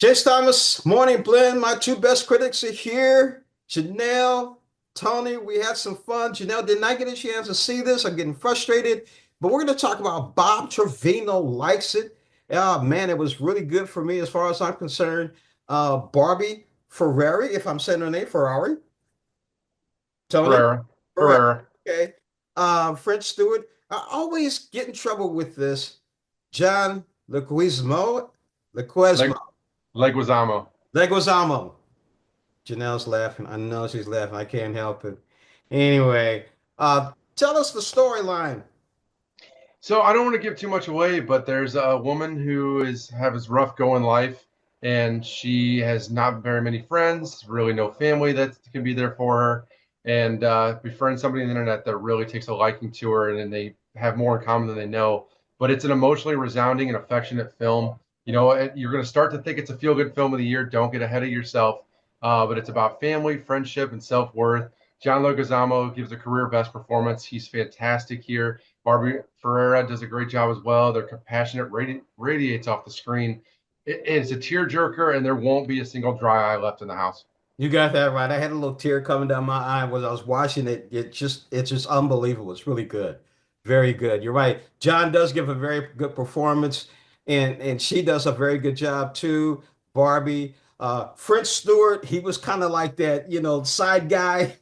Jace Thomas, Morning Blend. My two best critics are here. Janelle, Tony, we had some fun. Janelle did not get a chance to see this. I'm getting frustrated, but we're going to talk about Bob Trevino likes it. Man, it was really good for me as far as I'm concerned. Barbie Ferrari, if I'm saying her name, Ferrari. Tony, Ferrera. correct. Ferrera. Okay. French Stewart. I always get in trouble with this. John Leguizamo. Leguizamo. Leg Leguizamo. Leguizamo. Janelle's laughing. I know she's laughing. I can't help it. Anyway, tell us the storyline. So I don't want to give too much away, but there's a woman who is have his rough go in life, and she has not very many friends, really no family that can be there for her, and befriends somebody on the internet that really takes a liking to her, and then they have more in common than they know. But it's an emotionally resounding and affectionate film. You're going to start to think it's a feel-good film of the year. Don't get ahead of yourself. But it's about family, friendship, and self-worth. John Leguizamo gives a career best performance. He's fantastic here. Barbie Ferreira does a great job as well. Their compassionate radiates off the screen. It's a tearjerker, and there won't be a single dry eye left in the house. You got that right. I had a little tear coming down my eye when I was watching it. It's just unbelievable. It's really good. Very good. You're right. John does give a very good performance, and she does a very good job too. Barbie. French Stewart, he was kind of like that, side guy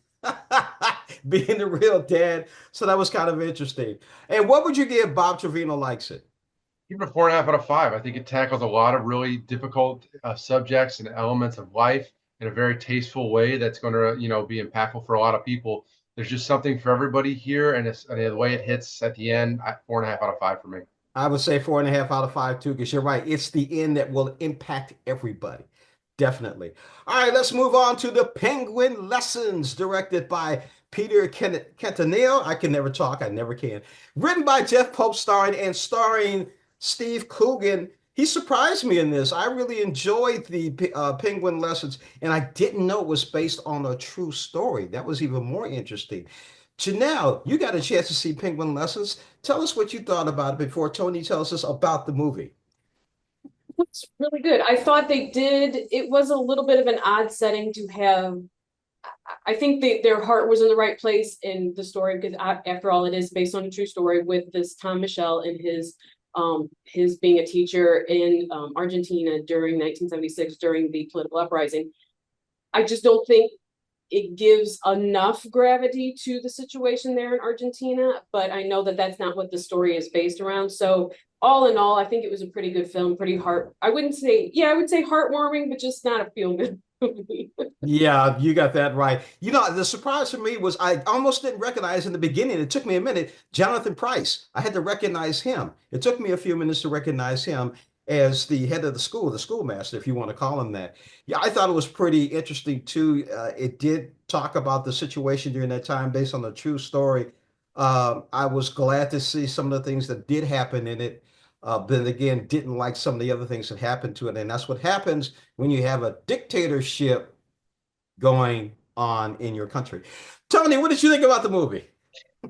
being the real dad. So that was kind of interesting. And what would you give Bob Trevino likes it? Even a 4.5 out of 5. I think it tackles a lot of really difficult subjects and elements of life in a very tasteful way that's going to, be impactful for a lot of people. There's just something for everybody here, and the way it hits at the end, 4.5 out of 5 for me. I would say 4.5 out of 5 too, because you're right. It's the end that will impact everybody. Definitely. All right, let's move on to the Penguin Lessons, directed by Peter Cantaneo. I can never talk, I never can. Written by Jeff Pope, starring Steve Coogan. He surprised me in this. I really enjoyed the Penguin Lessons, and I didn't know it was based on a true story. That was even more interesting. Janelle, you got a chance to see Penguin Lessons. Tell us what you thought about it before Tony tells us about the movie. It's really good. I thought they did. It was a little bit of an odd setting to have. I think their heart was in the right place in the story because after all, it is based on a true story with this Tom Michel and his being a teacher in Argentina during 1976 during the political uprising. I just don't think it gives enough gravity to the situation there in Argentina, but I know that that's not what the story is based around. So all in all, I think it was a pretty good film, pretty heart. I wouldn't say, yeah, I would say heartwarming, but just not a feel good movie. Yeah, you got that right. The surprise for me was I almost didn't recognize in the beginning. It took me a minute. Jonathan Price. I had to recognize him. It took me a few minutes to recognize him as the head of the schoolmaster, if you want to call him that. Yeah, I thought it was pretty interesting too. It did talk about the situation during that time based on a true story. I was glad to see some of the things that did happen in it. But again, didn't like some of the other things that happened to it. And that's what happens when you have a dictatorship going on in your country. Tony, what did you think about the movie?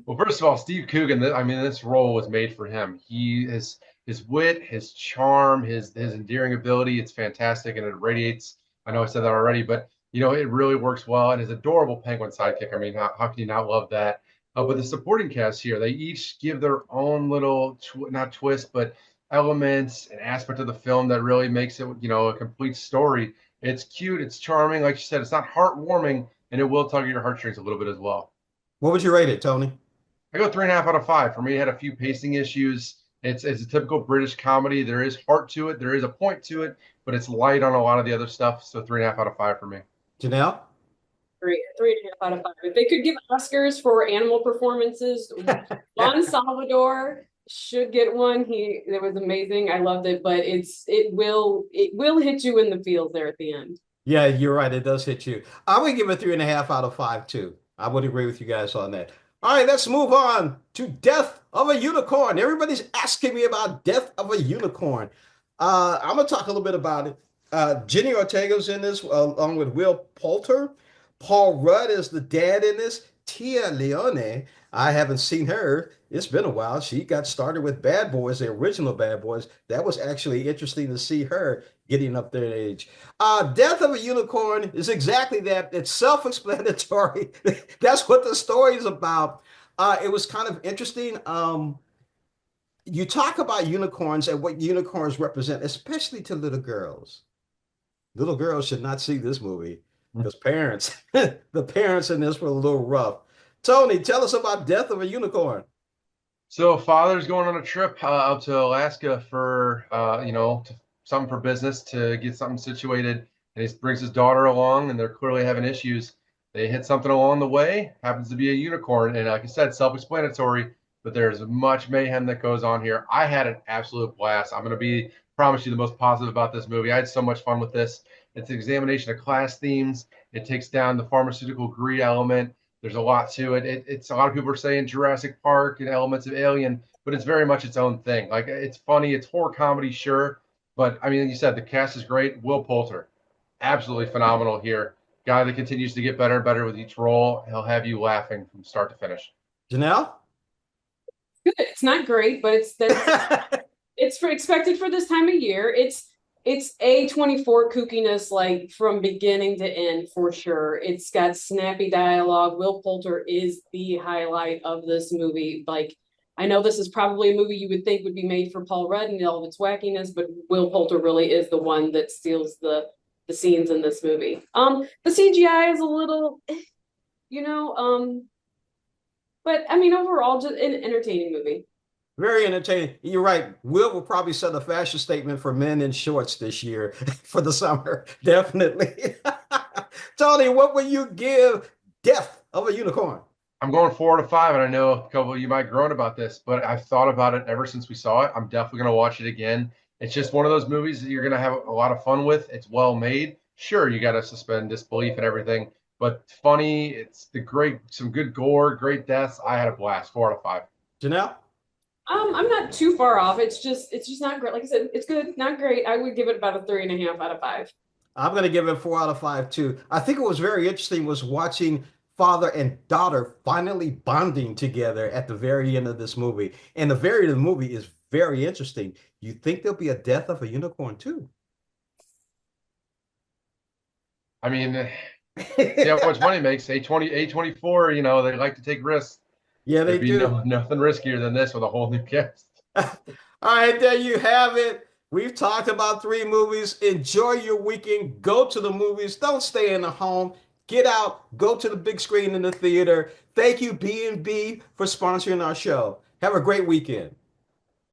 Well, first of all, Steve Coogan, I mean, this role was made for him. He is his wit, his charm, his endearing ability, it's fantastic and it radiates. I know I said that already, but it really works well. And his adorable penguin sidekick. I mean, how can you not love that? But the supporting cast here, they each give their own little not twist, but elements and aspect of the film that really makes it, a complete story. It's cute, it's charming, like you said, it's not heartwarming, and it will tug at your heartstrings a little bit as well. What would you rate it, Tony? I go 3.5 out of 5. For me, it had a few pacing issues. It's a typical British comedy. There is heart to it. There is a point to it, but it's light on a lot of the other stuff. So 3.5 out of 5 for me. Janelle? Three and a half out of five. If they could give Oscars for animal performances, Juan Salvador should get one. It was amazing. I loved it, but it will hit you in the feels there at the end. Yeah, you're right. It does hit you. I would give it 3.5 out of 5 too. I would agree with you guys on that. All right, let's move on to Death of a Unicorn. Everybody's asking me about Death of a Unicorn. I'm gonna talk a little bit about it. Jenny Ortega's in this, along with Will Poulter. Paul Rudd is the dad in this. Tia Leone. I haven't seen her. It's been a while. She got started with Bad Boys, the original Bad Boys. That was actually interesting to see her getting up there in age. Death of a Unicorn is exactly that. It's self-explanatory. That's what the story is about. It was kind of interesting. You talk about unicorns and what unicorns represent, especially to little girls. Little girls should not see this movie because parents, the parents in this were a little rough. Tony, tell us about Death of a Unicorn. So father's going on a trip out to Alaska for something for business to get something situated, and he brings his daughter along, and they're clearly having issues. They hit something along the way, happens to be a unicorn, and like I said, self-explanatory. But there's much mayhem that goes on here. I had an absolute blast. I'm going to be promise you the most positive about this movie. I had so much fun with this. It's an examination of class themes. It takes down the pharmaceutical greed element. There's a lot to it. It's a lot of people are saying Jurassic Park and elements of Alien, but it's very much its own thing. Like it's funny, it's horror comedy, sure, but I mean, you said the cast is great. Will Poulter, absolutely phenomenal here. Guy that continues to get better and better with each role. He'll have you laughing from start to finish. Janelle? Good. It's not great, but it's for expected for this time of year. It's A24 kookiness like from beginning to end for sure. It's got snappy dialogue. Will Poulter is the highlight of this movie. Like I know this is probably a movie you would think would be made for Paul Rudd and all of its wackiness, but Will Poulter really is the one that steals the scenes in this movie. The CGI is a little, you know, but I mean overall just an entertaining movie. Very entertaining. You're right. Will probably set a fashion statement for men in shorts this year for the summer. Definitely. Tony, what would you give Death of a Unicorn? I'm going 4 out of 5, and I know a couple of you might groan about this, but I've thought about it ever since we saw it. I'm definitely going to watch it again. It's just one of those movies that you're going to have a lot of fun with. It's well made. Sure, you got to suspend disbelief and everything, but funny. It's some good gore, great deaths. I had a blast. 4 out of 5. Janelle? I'm not too far off. It's just not great. Like I said, it's good, not great. I would give it about a 3.5 out of 5. I'm going to give it 4 out of 5 too. I think it was very interesting was watching father and daughter finally bonding together at the very end of this movie. And the very end of the movie is very interesting. You think there'll be a Death of a Unicorn too? I mean, see how much money it makes. A24, they like to take risks. Yeah, they There'd be do. nothing riskier than this with a whole new cast. All right, there you have it. We've talked about 3 movies. Enjoy your weekend. Go to the movies. Don't stay in the home. Get out. Go to the big screen in the theater. Thank you, B&B, for sponsoring our show. Have a great weekend.